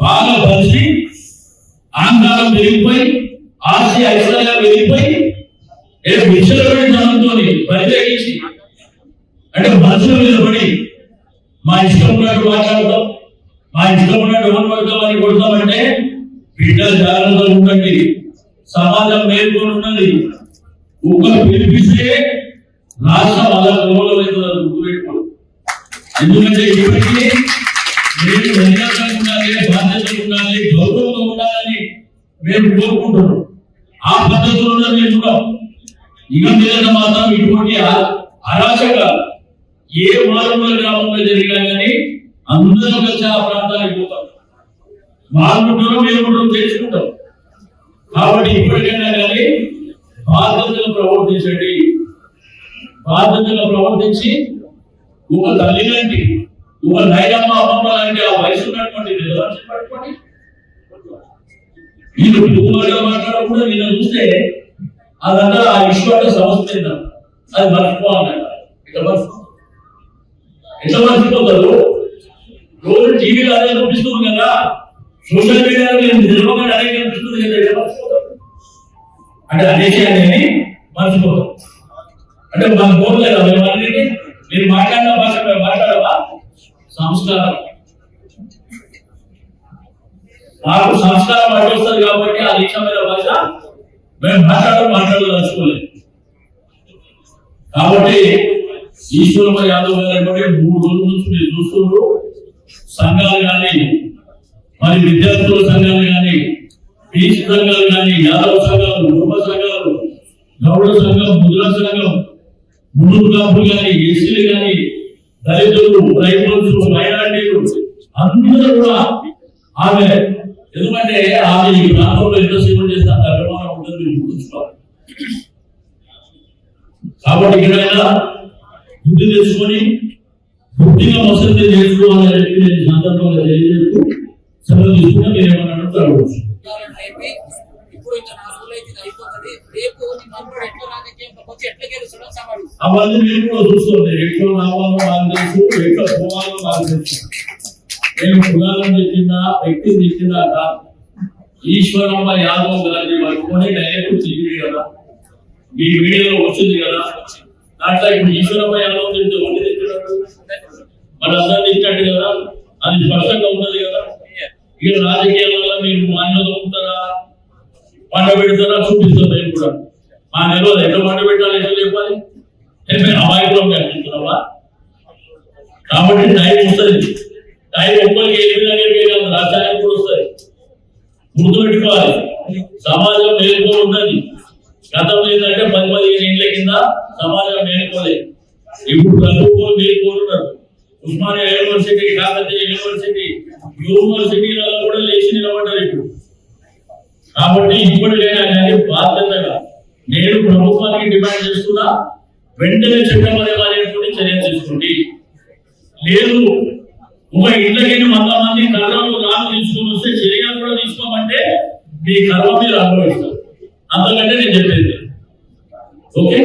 బాగా కలిసి ఆంధ్రాలో పెరిగిపోయి ఆస్తి ఐశ్వర్యం పెరిగిపోయి విచ్చలపడితనంతో వ్యతిరేకించి అంటే మనసులో మీద పడి మా ఇష్టం ఉన్నట్టు మాట్లాడతాం, మా ఇష్టం ఉన్నట్టు ఎవరు పడతాం అని కొడతామంటే బిడ్డలు జాగ్రత్తగా ఉండండి. సమాజం మేల్కొని ఉన్నది. ఒక్కరు పిలిపిస్తే రాష్ట్రం అలా గౌరవమైందని గుర్తుపెట్టుకోండి. ఎందుకంటే ఇప్పటికీ మీరు మర్యాదగా ఉండాలి, బాధ్యతగా ఉండాలి, గౌరవంగా ఉండాలని మేము కోరుకుంటున్నాం. ఆ పద్ధతిలో మేము కూడా ఇక మీద మాత్రం ఇటువంటి అరాచక ఏ మారుమూల గ్రామంలో జరిగినా కానీ అందరూ కలిసి ఆ ప్రాంతానికి పోతాం. మారుకుంటారో మేము కూడా తెలుసుకుంటాం. కాబట్టి ఇప్పటికైనా కానీ బాధ్యతగా ప్రవర్తించండి. బాధ్యతగా ప్రవర్తించి ఒక తల్లి లాంటి ఒక నైరమ్మ అమ్మమ్మ లాంటి ఆ వయసు ఉన్నటువంటి నిలవర్షం పట్టుకొని వీళ్ళు పువ్వుగా మాట్లాడకుండా నిన్న చూస్తే అదంతా ఆ ఈశ్వర సంస్థ అది మర్చిపోవాలంట. ఎట్లా మర్చిపోతారు? రోజు టీవీలో అదే చూపిస్తుంది కదా, సోషల్ మీడియాలో నిజంగా అదే కనిపిస్తుంది కదా, ఎట్లా మర్చిపోతారు? అంటే అనేసి మర్చిపోతారు. అంటే మన కోరలేదా మేమన్నిటి? మీరు మాట్లాడిన భాష మేము మాట్లాడవా? సంస్కారం మాకు సంస్కారం అడ్డు వస్తుంది కాబట్టి ఆ నిజమైన భాష మేము మాట్లాడదలుచుకోలేదు. కాబట్టి ఈశ్వరమ్మ యాదవ్ గారు 3 రోజుల నుంచి మీరు చూస్తున్నారు. సంఘాలు కానీ మరి విద్యార్థుల సంఘాలు కానీ బీసీ సంఘాలు కానీ యాదవ సంఘాలు, కుటుంబ సంఘాలు, గౌడ సంఘం, ముద్ర సంఘం, ముందు కాపులు కానీ ఎస్సీలు కానీ దళితులు, రైతులు, మైనార్టీలు అందరూ కూడా ఆమె ఎందుకంటే ఆమె ఈ ప్రాంతంలో ఎంత సేవ చేస్తే అంత అభిమానం ఉంటుంది గుర్తుంచుకోవాలి. కాబట్టి ఇక్కడైనా బుద్ధి తెచ్చుకొని బుద్ధిగా వసతి చేసుకోవాలని చెప్పి నేను సందర్భంగా తెలియజేస్తూ సెలవు తీసుకున్నా మీరు ఏమన్నా అడగవచ్చు. అవన్నీ మీరు కూడా చూస్తుంది. ఎట్లా రావాలో నాకు తెలుసు, ఎట్లా పోవాలో నాకు తెలుసు. నేను కులాలను చెప్పిందా, వ్యక్తిని చెప్పిందా కాదు. ఈశ్వరమ్మ యాదవ్ గారిని పట్టుకొని డైరెక్ట్ చెప్పింది కదా, మీ మీడియాలో వచ్చింది కదా. దాంట్లో ఇప్పుడు ఈశ్వరమ్మ యాదవ్ తింటే ఒకటి తింటున్నాడు, మన అందరూ తింటాడు కదా, అది స్పష్టంగా ఉన్నది కదా. ఇక రాజకీయాలలో మీరు మాన్యత ఉంటారా, పంట పెడతారా చూపిస్తాం. మేము కూడా మా నెలలో ఎట్లా పంట పెట్టాలి, ఎట్లా చెప్పాలి, మేము అమాయకులం కనిపిస్తున్నావా? కాబట్టి టైం వస్తుంది. టైం ఒక్కరికి ఏ విధంగా కాదు, రాష్ట్రానికి కూడా వస్తుంది. గుర్తుపెట్టుకోవాలి. సమాజం మేలుకో ఉన్నది. గతంలో ఏంటంటే 10-15 ఏళ్ల కింద సమాజం మేలుకోలేదు. ఇప్పుడు ప్రభుత్వం మేలుకోరున్నారు. ఉస్మానియా యూనివర్సిటీ, కాకతీయ యూనివర్సిటీలలో కూడా లేచి నిలబడ్డారు ఇప్పుడు. కాబట్టి ఇప్పటికైనా కానీ బాధ్యతగా నేను ప్రభుత్వానికి డిమాండ్ చేస్తున్నా, వెంటనే చట్టపరమైనటువంటి చర్యలు తీసుకోండి. లేదు ఒక ఇంట్లోకి 100 మంది కర్రలు రాళ్ళు తీసుకొని వస్తే చర్యలు కూడా తీసుకోమంటే మీ కర్మ మీరు అనుభవిస్తారు. అంతకంటే నేను చెప్పేది ఓకే.